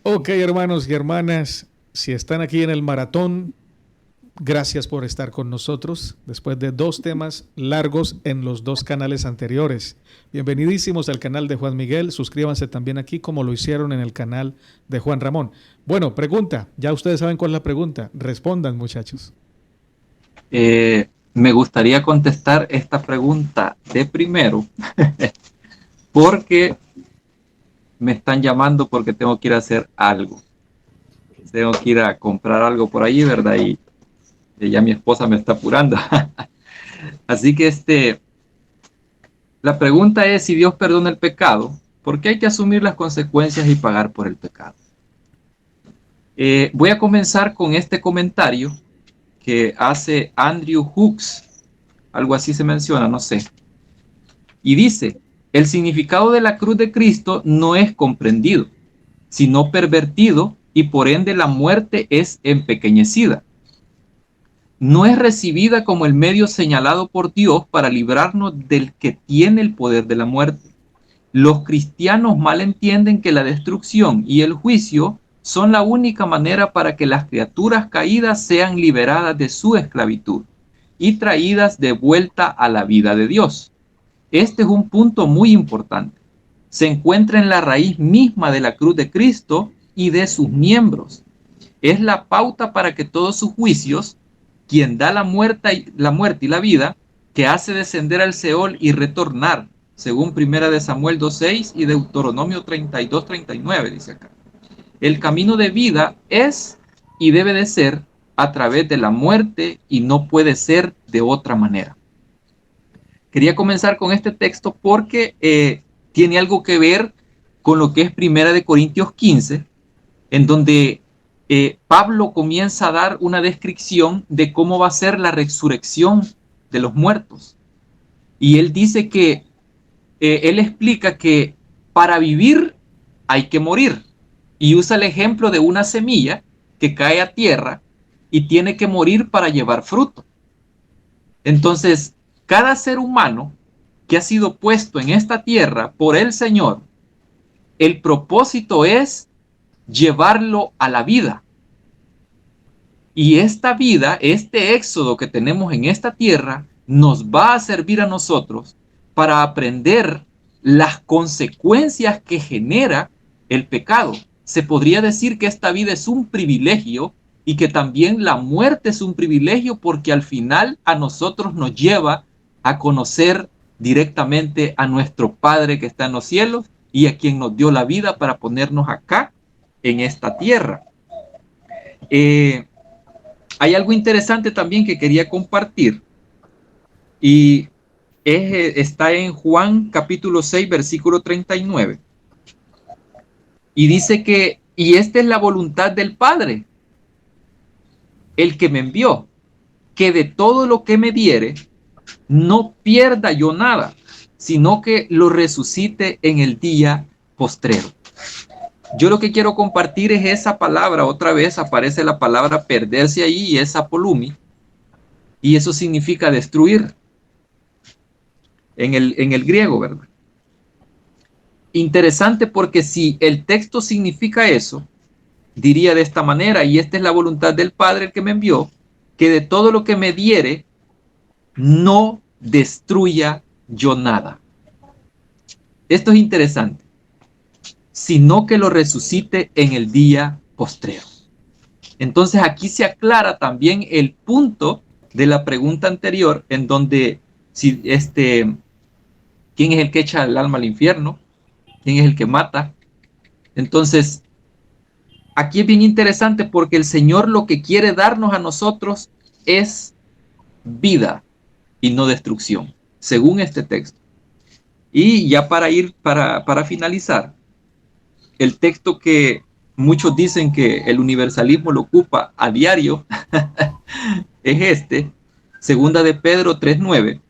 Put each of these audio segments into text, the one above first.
Ok, hermanos y hermanas, si están aquí en el maratón, gracias por estar con nosotros después de dos temas largos en los dos canales anteriores. Bienvenidísimos al canal de Juan Miguel. Suscríbanse también aquí como lo hicieron en el canal de Juan Ramón. Bueno, pregunta. Ya ustedes saben cuál es la pregunta. Respondan, muchachos. Me gustaría contestar esta pregunta de primero porque me están llamando porque tengo que ir a hacer algo. Tengo que ir a comprar algo por ahí, ¿verdad? Y ya mi esposa me está apurando. Así que la pregunta es si Dios perdona el pecado, ¿por qué hay que asumir las consecuencias y pagar por el pecado? Voy a comenzar con este comentario que hace Andrew Hooks, algo así se menciona, no sé. Y dice, el significado de la cruz de Cristo no es comprendido, sino pervertido, y por ende la muerte es empequeñecida. No es recibida como el medio señalado por Dios para librarnos del que tiene el poder de la muerte. Los cristianos mal entienden que la destrucción y el juicio son la única manera para que las criaturas caídas sean liberadas de su esclavitud y traídas de vuelta a la vida de Dios. Este es un punto muy importante. Se encuentra en la raíz misma de la cruz de Cristo y de sus miembros. Es la pauta para que todos sus juicios, quien da la muerte y la vida, que hace descender al Seol y retornar, según Primera de Samuel 2:6 y Deuteronomio 32:39, dice acá. El camino de vida es y debe de ser a través de la muerte y no puede ser de otra manera. Quería comenzar con este texto porque tiene algo que ver con lo que es Primera de Corintios 15, en donde Pablo comienza a dar una descripción de cómo va a ser la resurrección de los muertos. Y él dice que, él explica que para vivir hay que morir. Y usa el ejemplo de una semilla que cae a tierra y tiene que morir para llevar fruto. Entonces, cada ser humano que ha sido puesto en esta tierra por el Señor, el propósito es llevarlo a la vida. Y esta vida, este éxodo que tenemos en esta tierra, nos va a servir a nosotros para aprender las consecuencias que genera el pecado. Se podría decir que esta vida es un privilegio y que también la muerte es un privilegio porque al final a nosotros nos lleva a conocer directamente a nuestro Padre que está en los cielos y a quien nos dio la vida para ponernos acá en esta tierra. Eh, Hay algo interesante también que quería compartir y está en Juan capítulo 6 versículo 39 y dice que, y esta es la voluntad del Padre, el que me envió, que de todo lo que me diere, no pierda yo nada, sino que lo resucite en el día postrero. Yo lo que quiero compartir es esa palabra, otra vez aparece la palabra perderse ahí y es apolumi, y eso significa destruir en el griego, ¿verdad? Interesante porque si el texto significa eso, diría de esta manera, y esta es la voluntad del Padre el que me envió, que de todo lo que me diere, no destruya yo nada. Esto es interesante, sino que lo resucite en el día postrero. Entonces aquí se aclara también el punto de la pregunta anterior, en donde si ¿quién es el que echa el alma al infierno? ¿Quién es el que mata? Entonces, aquí es bien interesante porque el Señor lo que quiere darnos a nosotros es vida y no destrucción, según este texto. Y ya para finalizar, el texto que muchos dicen que el universalismo lo ocupa a diario es segunda de Pedro 3:9.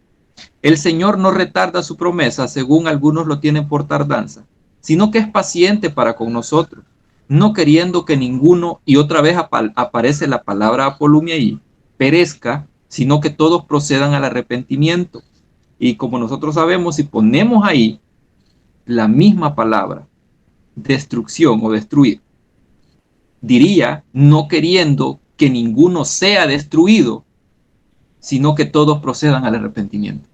El Señor no retarda su promesa, según algunos lo tienen por tardanza, sino que es paciente para con nosotros, no queriendo que ninguno, y otra vez aparece la palabra apolumia ahí, perezca, sino que todos procedan al arrepentimiento. Y como nosotros sabemos, si ponemos ahí la misma palabra, destrucción o destruir, diría, no queriendo que ninguno sea destruido, sino que todos procedan al arrepentimiento.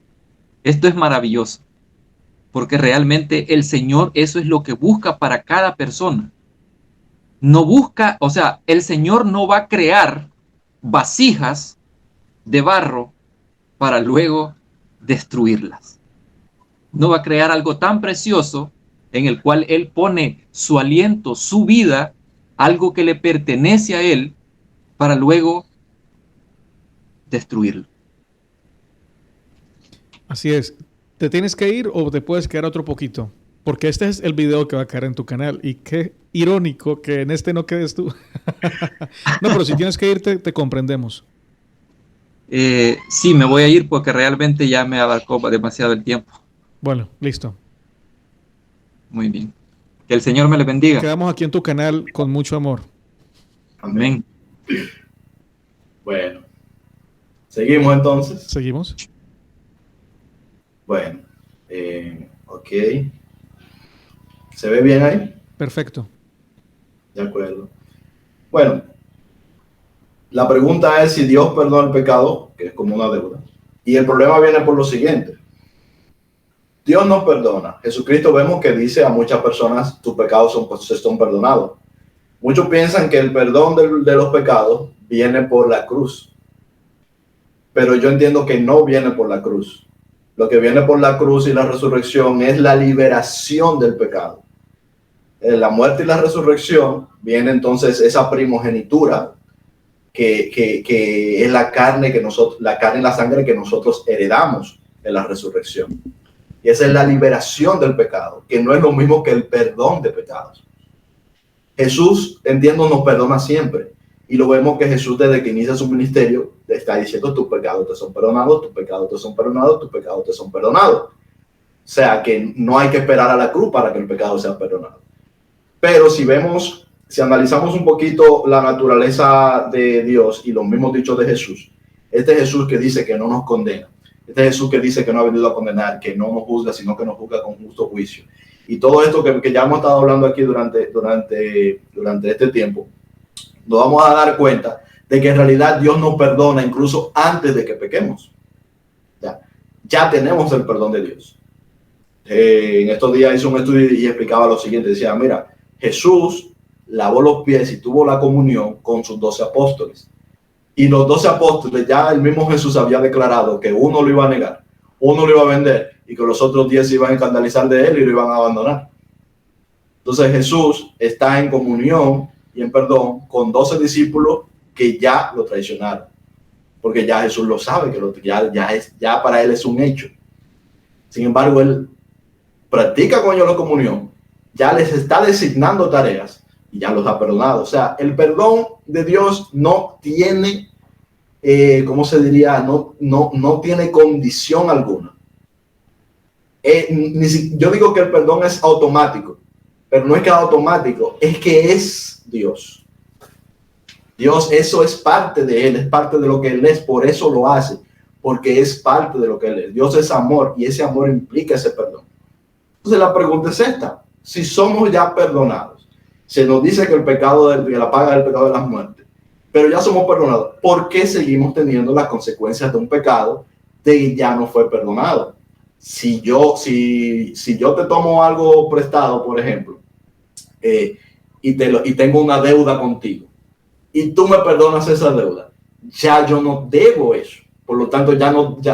Esto es maravilloso, porque realmente el Señor eso es lo que busca para cada persona. No busca, o sea, el Señor no va a crear vasijas de barro para luego destruirlas. No va a crear algo tan precioso en el cual Él pone su aliento, su vida, algo que le pertenece a Él, para luego destruirlo. Así es. ¿Te tienes que ir o te puedes quedar otro poquito? Porque este es el video que va a caer en tu canal. Y qué irónico que en este no quedes tú. No, pero si tienes que irte, te comprendemos. Sí, me voy a ir porque realmente ya me abarcó demasiado el tiempo. Bueno, listo. Muy bien. Que el Señor me le bendiga. Quedamos aquí en tu canal con mucho amor. Amén. Bueno, seguimos entonces. ¿Seguimos? Bueno, ok. ¿Se ve bien ahí? Perfecto. De acuerdo. Bueno, la pregunta es si Dios perdona el pecado, que es como una deuda. Y el problema viene por lo siguiente. Dios nos perdona. Jesucristo vemos que dice a muchas personas, tus pecados son perdonados. Muchos piensan que el perdón de los pecados viene por la cruz. Pero yo entiendo que no viene por la cruz. Lo que viene por la cruz y la resurrección es la liberación del pecado. En la muerte y la resurrección viene entonces esa primogenitura que es la carne y la sangre que nosotros heredamos en la resurrección. Y esa es la liberación del pecado, que no es lo mismo que el perdón de pecados. Jesús, entiendo, nos perdona siempre. Y lo vemos que Jesús, desde que inicia su ministerio, le está diciendo: tus pecados te son perdonados, tus pecados te son perdonados, tus pecados te son perdonados. O sea que no hay que esperar a la cruz para que el pecado sea perdonado. Pero si analizamos un poquito la naturaleza de Dios y los mismos dichos de Jesús, este Jesús que dice que no nos condena, este Jesús que dice que no ha venido a condenar, que no nos juzga, sino que nos juzga con justo juicio. Y todo esto que ya hemos estado hablando aquí durante este tiempo, nos vamos a dar cuenta de que en realidad Dios nos perdona incluso antes de que pequemos. Ya tenemos el perdón de Dios. En estos días hice un estudio y explicaba lo siguiente. Decía, mira, Jesús lavó los pies y tuvo la comunión con sus 12 apóstoles. Y los 12 apóstoles, ya el mismo Jesús había declarado que uno lo iba a negar, uno lo iba a vender y que los otros 10 se iban a escandalizar de él y lo iban a abandonar. Entonces Jesús está en comunión y en perdón con 12 discípulos que ya lo traicionaron. Porque ya Jesús lo sabe, que ya para él es un hecho. Sin embargo, él practica con ellos la comunión, ya les está designando tareas y ya los ha perdonado. O sea, el perdón de Dios no tiene, ¿cómo se diría? No tiene condición alguna. Yo digo que el perdón es automático, pero no es que es automático, es que es Dios. Dios, eso es parte de Él, es parte de lo que Él es, por eso lo hace, porque es parte de lo que Él es. Dios es amor y ese amor implica ese perdón. Entonces la pregunta es esta: si somos ya perdonados, se nos dice que la paga del pecado de la muerte, pero ya somos perdonados, ¿por qué seguimos teniendo las consecuencias de un pecado de que ya no fue perdonado? Si yo te tomo algo prestado, por ejemplo, y tengo una deuda contigo, y tú me perdonas esa deuda, ya yo no debo eso. Por lo tanto,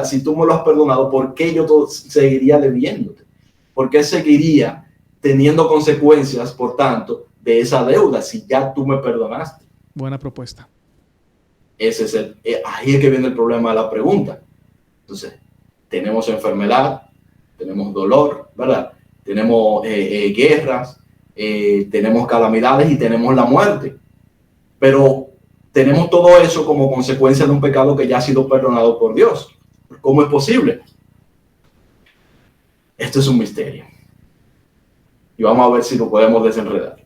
si tú me lo has perdonado, ¿por qué yo seguiría debiéndote? ¿Por qué seguiría teniendo consecuencias, por tanto, de esa deuda si ya tú me perdonaste? Buena propuesta. Ahí es que viene el problema de la pregunta. Entonces, tenemos enfermedad, tenemos dolor, ¿verdad? Tenemos guerras, tenemos calamidades y tenemos la muerte. Pero tenemos todo eso como consecuencia de un pecado que ya ha sido perdonado por Dios. ¿Cómo es posible? Esto es un misterio. Y vamos a ver si lo podemos desenredar.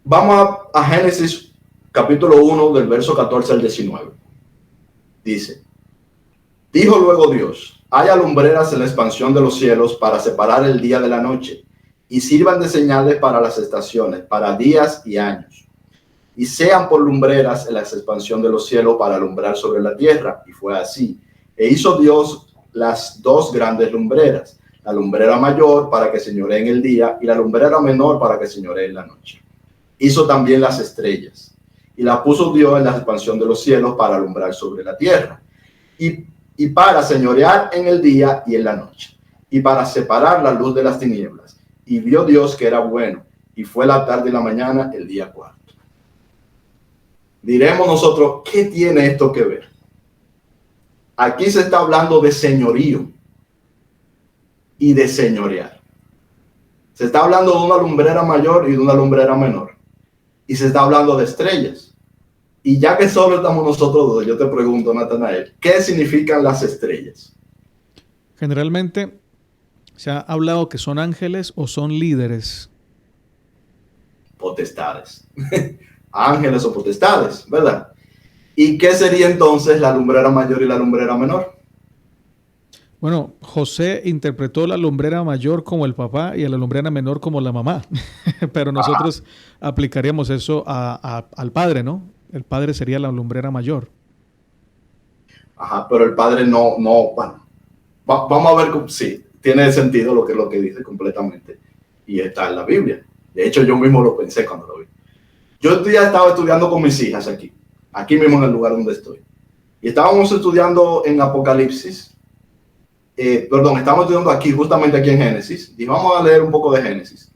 Vamos a Génesis capítulo 1 del verso 14 al 19. Dice: dijo luego Dios: haya lumbreras en la expansión de los cielos para separar el día de la noche, y sirvan de señales para las estaciones, para días y años, y sean por lumbreras en la expansión de los cielos para alumbrar sobre la tierra. Y fue así. E hizo Dios las dos grandes lumbreras, la lumbrera mayor para que señoree en el día y la lumbrera menor para que señoree en la noche. Hizo también las estrellas y las puso Dios en la expansión de los cielos para alumbrar sobre la tierra y para señorear en el día y en la noche, y para separar la luz de las tinieblas. Y vio Dios que era bueno, y fue la tarde y la mañana el día cuarto. Diremos nosotros, ¿qué tiene esto que ver? Aquí se está hablando de señorío y de señorear. Se está hablando de una lumbrera mayor y de una lumbrera menor. Y se está hablando de estrellas. Y ya que solo estamos nosotros dos, yo te pregunto, Natanael, ¿qué significan las estrellas? Generalmente se ha hablado que son ángeles o son líderes. Potestades. Ángeles o potestades, ¿verdad? ¿Y qué sería entonces la lumbrera mayor y la lumbrera menor? Bueno, José interpretó la lumbrera mayor como el papá y a la lumbrera menor como la mamá. Pero nosotros aplicaríamos eso al padre, ¿no? El padre sería la lumbrera mayor. Ajá, pero el padre bueno, vamos a ver, sí, tiene sentido lo que dice completamente. Y está en la Biblia. De hecho, yo mismo lo pensé cuando lo vi. Yo ya estaba estudiando con mis hijas aquí mismo en el lugar donde estoy. Y estábamos estudiando en Apocalipsis. Estábamos estudiando aquí, justamente aquí en Génesis. Y vamos a leer un poco de Génesis.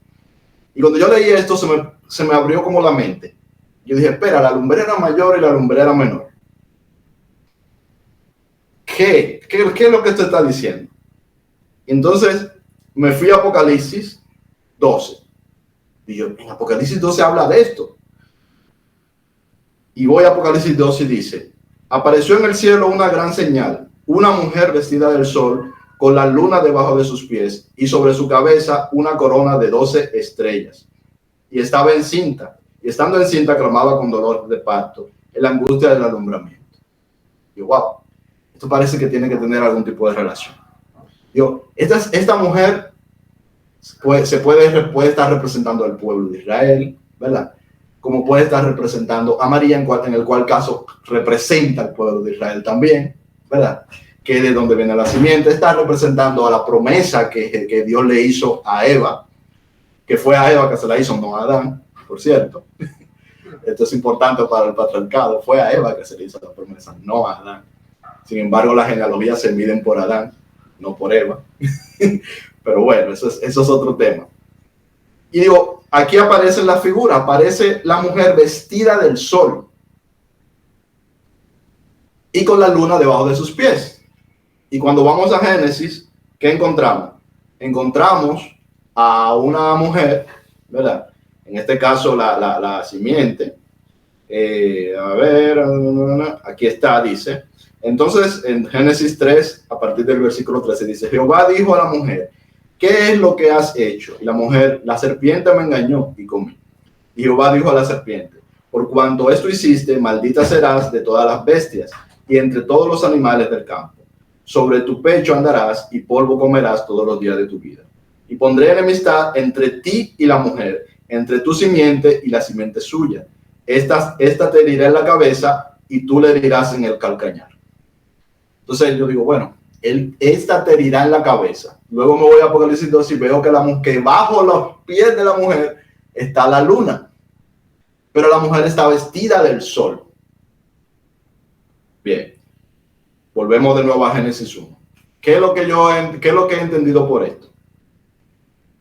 Y cuando yo leí esto, se me abrió como la mente. Yo dije, espera, la lumbrera mayor y la lumbrera menor. ¿Qué es lo que esto está diciendo? Entonces, me fui a Apocalipsis 12. Y yo, en Apocalipsis 12 habla de esto. Y voy a Apocalipsis 12 y dice, apareció en el cielo una gran señal, una mujer vestida del sol, con la luna debajo de sus pies, y sobre su cabeza una corona de 12 estrellas. Y estaba encinta, y estando encinta clamaba con dolor de parto, en la angustia del alumbramiento. Y yo, wow, esto parece que tiene que tener algún tipo de relación. Yo, esta mujer puede estar representando al pueblo de Israel, ¿verdad? Como puede estar representando a María, en el cual caso representa al pueblo de Israel también, ¿verdad? Que es de donde viene la simiente. Está representando a la promesa que Dios le hizo a Eva, que fue a Eva que se la hizo, no a Adán, por cierto. Esto es importante para el patriarcado. Fue a Eva que se le hizo la promesa, no a Adán. Sin embargo, las genealogías se miden por Adán, no por Eva. Pero bueno, eso es otro tema. Y digo, aquí aparece la figura, aparece la mujer vestida del sol y con la luna debajo de sus pies. Y cuando vamos a Génesis, ¿qué encontramos? Encontramos a una mujer, ¿verdad? En este caso, la simiente. Aquí está, dice. Entonces, en Génesis 3, a partir del versículo 13, dice, Jehová dijo a la mujer, ¿qué es lo que has hecho? Y la mujer, la serpiente me engañó y comí. Y Jehová dijo a la serpiente, por cuanto esto hiciste, maldita serás de todas las bestias y entre todos los animales del campo. Sobre tu pecho andarás y polvo comerás todos los días de tu vida. Y pondré enemistad entre ti y la mujer, entre tu simiente y la simiente suya. Esta te herirá en la cabeza y tú le herirás en el calcañar. Entonces yo digo, bueno, esta te herirá en la cabeza. Luego me voy a Apocalipsis 2 y veo que bajo los pies de la mujer está la luna. Pero la mujer está vestida del sol. Bien. Volvemos de nuevo a Génesis 1. ¿Qué es lo que he entendido por esto?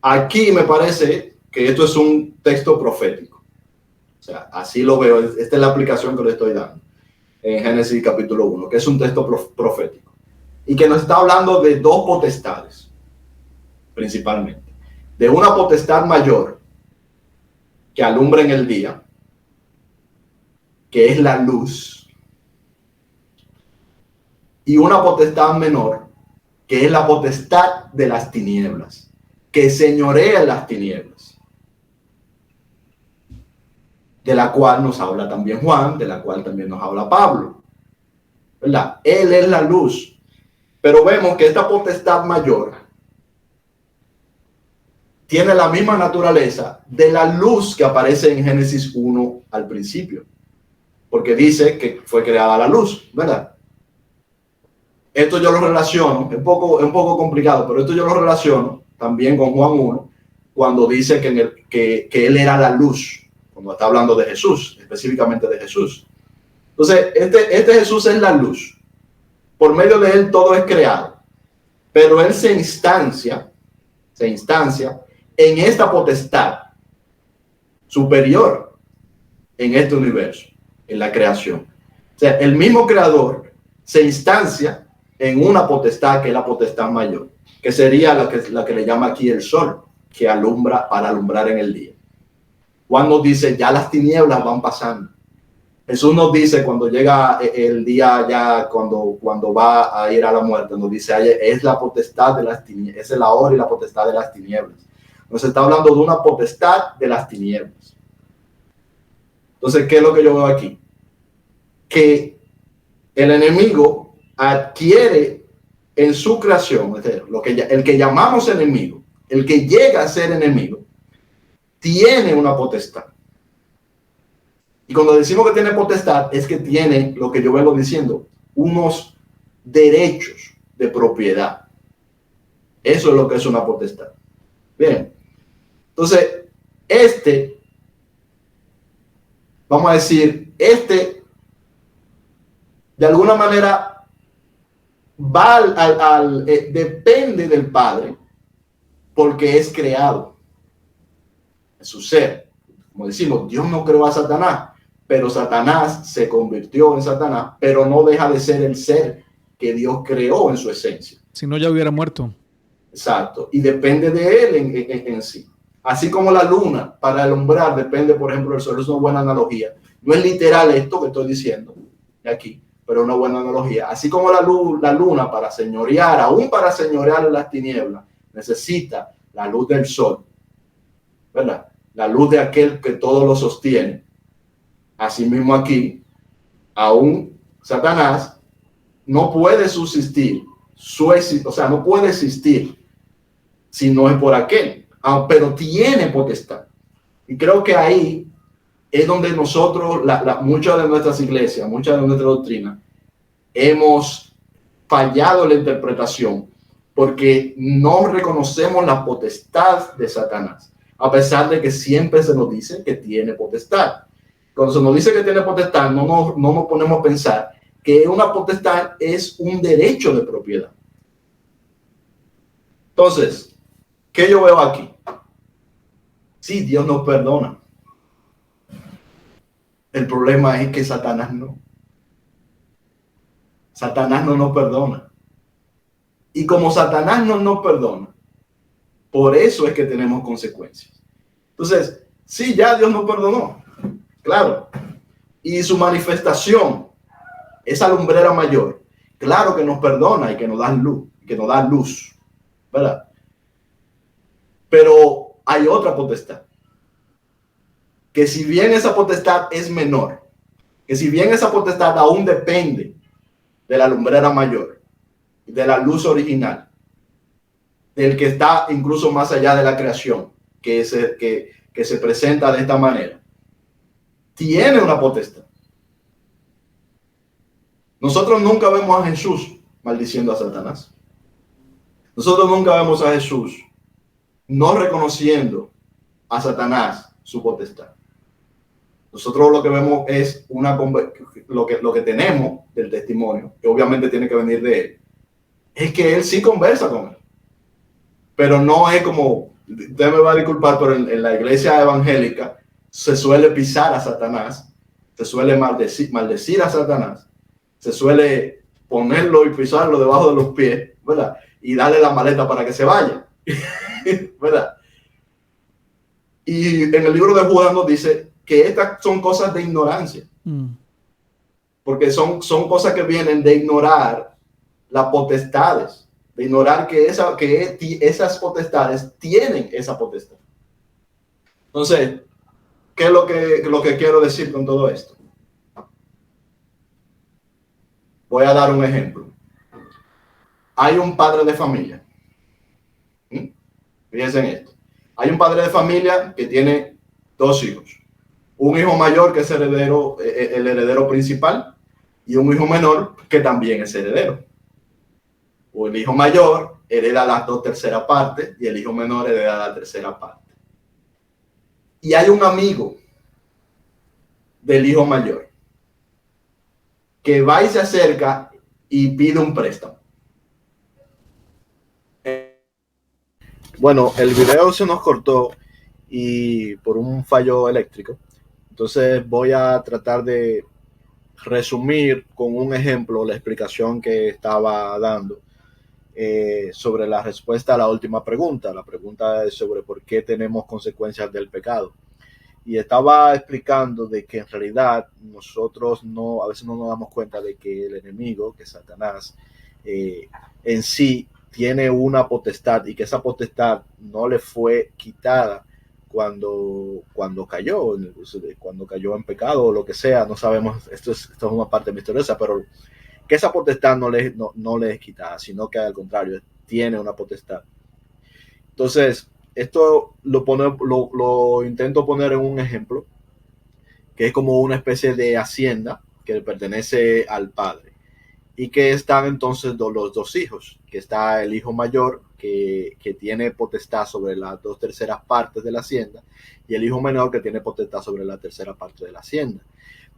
Aquí me parece que esto es un texto profético. O sea, así lo veo. Esta es la aplicación que le estoy dando en Génesis capítulo 1, que es un texto profético. Y que nos está hablando de dos potestades, principalmente. De una potestad mayor que alumbra en el día, que es la luz, y una potestad menor, que es la potestad de las tinieblas, que señorea en las tinieblas, de la cual nos habla también Juan, de la cual también nos habla Pablo, ¿verdad? Él es la luz, pero vemos que esta potestad mayor tiene la misma naturaleza de la luz que aparece en Génesis 1 al principio, porque dice que fue creada la luz, ¿verdad? Esto yo lo relaciono, es un poco complicado, pero esto yo lo relaciono también con Juan 1, cuando dice que él era la luz, cuando está hablando de Jesús, específicamente de Jesús. Entonces, este Jesús es la luz. Por medio de él todo es creado, pero él se instancia en esta potestad superior en este universo, en la creación. O sea, el mismo creador se instancia en una potestad que es la potestad mayor, que sería la que le llama aquí el sol, que alumbra para alumbrar en el día. Juan nos dice, ya las tinieblas van pasando. Jesús nos dice cuando llega el día ya, cuando va a ir a la muerte, nos dice, es la potestad de las tinieblas, es la hora y la potestad de las tinieblas. Nos está hablando de una potestad de las tinieblas. Entonces, ¿qué es lo que yo veo aquí? Que el enemigo adquiere en su creación, el que llamamos enemigo, el que llega a ser enemigo, tiene una potestad. Y cuando decimos que tiene potestad, es que tiene, lo que yo vengo diciendo, unos derechos de propiedad. Eso es lo que es una potestad. Bien. Entonces, vamos a decir, de alguna manera, depende del Padre, porque es creado. Es su ser. Como decimos, Dios no creó a Satanás, pero Satanás se convirtió en Satanás, pero no deja de ser el ser que Dios creó en su esencia. Si no, ya hubiera muerto. Exacto. Y depende de él en sí. Así como la luna, para alumbrar, depende, por ejemplo, del sol. Es una buena analogía. No es literal esto que estoy diciendo aquí, pero es una buena analogía. Así como la luna, para señorear, aún para señorear en las tinieblas, necesita la luz del sol, ¿verdad? La luz de aquel que todo lo sostiene. Asimismo aquí, aún Satanás no puede subsistir, o sea, no puede existir si no es por aquel, pero tiene potestad. Y creo que ahí es donde nosotros, muchas de nuestras iglesias, muchas de nuestra doctrina, hemos fallado la interpretación porque no reconocemos la potestad de Satanás, a pesar de que siempre se nos dice que tiene potestad. Cuando se nos dice que tiene potestad, no nos ponemos a pensar que una potestad es un derecho de propiedad. Entonces, ¿qué yo veo aquí? Sí, Dios nos perdona. El problema es que Satanás no. Satanás no nos perdona. Y como Satanás no nos perdona, por eso es que tenemos consecuencias. Entonces, sí, ya Dios nos perdonó. Claro. Y su manifestación, esa lumbrera mayor, claro que nos perdona y que nos da luz, ¿verdad? Pero hay otra potestad. Que si bien esa potestad es menor, que si bien esa potestad aún depende de la lumbrera mayor, de la luz original, del que está incluso más allá de la creación, que se presenta de esta manera, tiene una potestad. Nosotros nunca vemos a Jesús maldiciendo a Satanás. Nosotros nunca vemos a Jesús no reconociendo a Satanás su potestad. Nosotros lo que vemos es lo que tenemos del testimonio, que obviamente tiene que venir de él, es que él sí conversa con él. Pero no es como, usted me va a disculpar, pero en la iglesia evangélica se suele pisar a Satanás, se suele maldecir a Satanás, se suele ponerlo y pisarlo debajo de los pies, ¿verdad? Y darle la maleta para que se vaya, ¿verdad? Y en el libro de Judas nos dice que estas son cosas de ignorancia, porque son cosas que vienen de ignorar las potestades, de ignorar que esas potestades tienen esa potestad. Entonces, ¿qué es lo que quiero decir con todo esto? Voy a dar un ejemplo. Hay un padre de familia. Fíjense en esto. Hay un padre de familia que tiene 2 hijos. Un hijo mayor que es heredero, el heredero principal, y un hijo menor que también es heredero. O el hijo mayor hereda las 2/3 partes y el hijo menor hereda la 1/3 parte. Y hay un amigo del hijo mayor que va y se acerca y pide un préstamo. Bueno, el video se nos cortó y por un fallo eléctrico. Entonces voy a tratar de resumir con un ejemplo la explicación que estaba dando sobre la respuesta a la última pregunta. La pregunta es sobre por qué tenemos consecuencias del pecado. Y estaba explicando de que en realidad nosotros a veces no nos damos cuenta de que el enemigo, que Satanás, en sí tiene una potestad y que esa potestad no le fue quitada cuando cayó en pecado o lo que sea. No sabemos, esto es una parte misteriosa, pero que esa potestad no le es quitada, sino que al contrario, tiene una potestad. Entonces, esto lo intento poner en un ejemplo, que es como una especie de hacienda que le pertenece al padre. Y que están entonces los 2 hijos, que está el hijo mayor, que tiene potestad sobre las 2/3 partes de la hacienda, y el hijo menor, que tiene potestad sobre la 1/3 parte de la hacienda.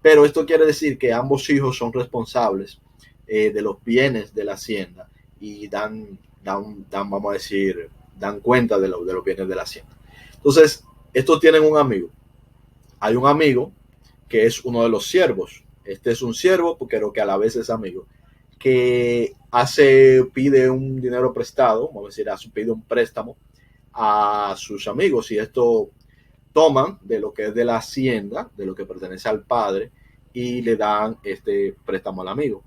Pero esto quiere decir que ambos hijos son responsables de los bienes de la hacienda y vamos a decir, dan cuenta de los bienes de la hacienda. Entonces, estos tienen un amigo. Hay un amigo que es uno de los siervos. Este es un siervo, pero que a la vez es amigo, que pide un dinero prestado, vamos a decir, pide un préstamo a sus amigos, y esto toman de lo que es de la hacienda, de lo que pertenece al padre, y le dan este préstamo al amigo.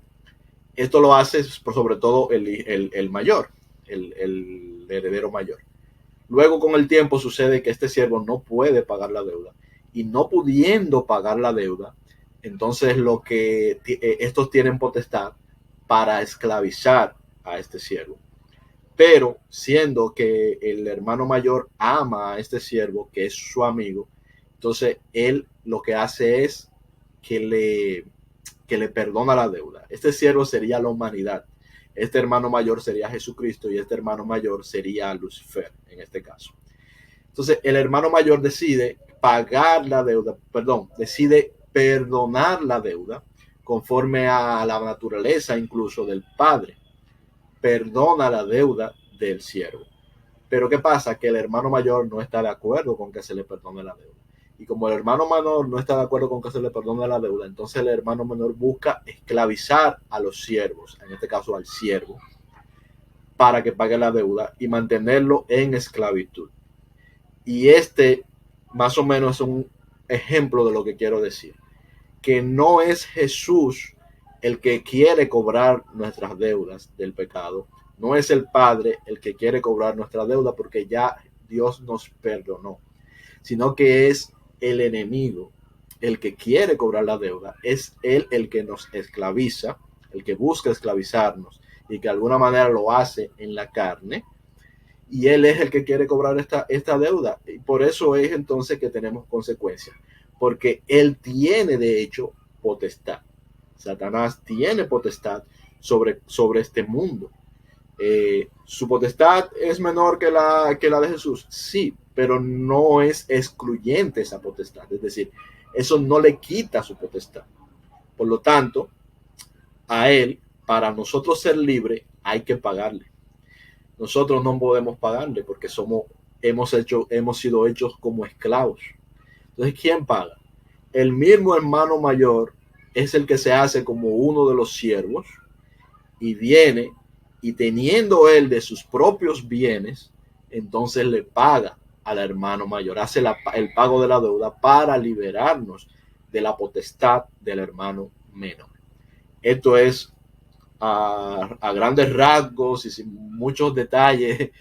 Esto lo hace sobre todo el mayor, el heredero mayor. Luego, con el tiempo, sucede que este siervo no puede pagar la deuda, y no pudiendo pagar la deuda, entonces estos tienen potestad para esclavizar a este siervo. Pero siendo que el hermano mayor ama a este siervo, que es su amigo, entonces él lo que hace es que le perdona la deuda. Este siervo sería la humanidad. Este hermano mayor sería Jesucristo, y este hermano mayor sería Lucifer en este caso. Entonces el hermano mayor decide decide perdonar la deuda conforme a la naturaleza incluso del padre. Perdona la deuda del siervo. Pero ¿qué pasa? Que el hermano mayor no está de acuerdo con que se le perdone la deuda. Y como el hermano menor no está de acuerdo con que se le perdone la deuda, entonces el hermano menor busca esclavizar a los siervos, en este caso al siervo, para que pague la deuda y mantenerlo en esclavitud. Y más o menos es un ejemplo de lo que quiero decir. Que no es Jesús el que quiere cobrar nuestras deudas del pecado. No es el Padre el que quiere cobrar nuestra deuda, porque ya Dios nos perdonó, sino que es el enemigo el que quiere cobrar la deuda. Es él el que nos esclaviza, el que busca esclavizarnos, y que de alguna manera lo hace en la carne. Y él es el que quiere cobrar esta deuda. Y por eso es entonces que tenemos consecuencias, porque él tiene de hecho potestad. Satanás tiene potestad sobre este mundo. Su potestad es menor que la de Jesús, sí, pero no es excluyente esa potestad. Es decir, eso no le quita su potestad. Por lo tanto, a él, para nosotros ser libres, hay que pagarle. Nosotros no podemos pagarle porque hemos sido hechos como esclavos. Entonces, ¿quién paga? El mismo hermano mayor es el que se hace como uno de los siervos, y viene, y teniendo él de sus propios bienes, entonces le paga al hermano mayor, hace el pago de la deuda para liberarnos de la potestad del hermano menor. Esto es a grandes rasgos y sin muchos detalles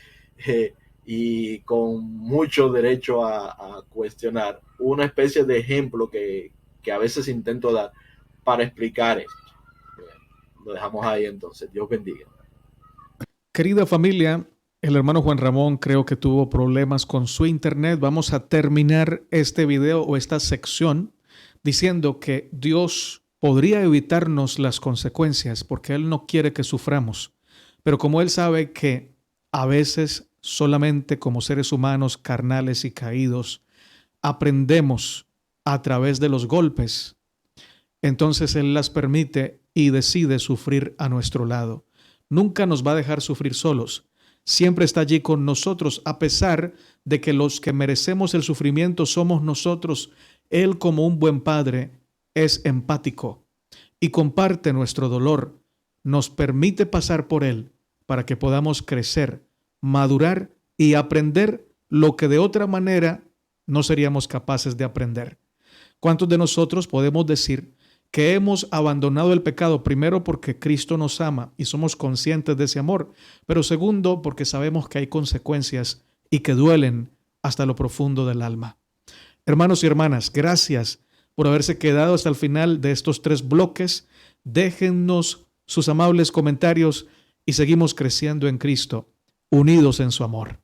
y con mucho derecho a cuestionar, una especie de ejemplo que a veces intento dar para explicar esto. Lo dejamos ahí entonces. Dios bendiga. Querida familia, El hermano Juan Ramón creo que tuvo problemas con su internet. Vamos a terminar este video o esta sección diciendo que Dios podría evitarnos las consecuencias porque Él no quiere que suframos. Pero como Él sabe que a veces solamente como seres humanos carnales y caídos aprendemos a través de los golpes, entonces Él las permite y decide sufrir a nuestro lado. Nunca nos va a dejar sufrir solos. Siempre está allí con nosotros, a pesar de que los que merecemos el sufrimiento somos nosotros. Él, como un buen padre, es empático y comparte nuestro dolor. Nos permite pasar por él para que podamos crecer, madurar y aprender lo que de otra manera no seríamos capaces de aprender. ¿Cuántos de nosotros podemos decir que hemos abandonado el pecado? Primero, porque Cristo nos ama y somos conscientes de ese amor, pero segundo, porque sabemos que hay consecuencias y que duelen hasta lo profundo del alma. Hermanos y hermanas, gracias por haberse quedado hasta el final de estos 3 bloques. Déjennos sus amables comentarios y seguimos creciendo en Cristo, unidos en su amor.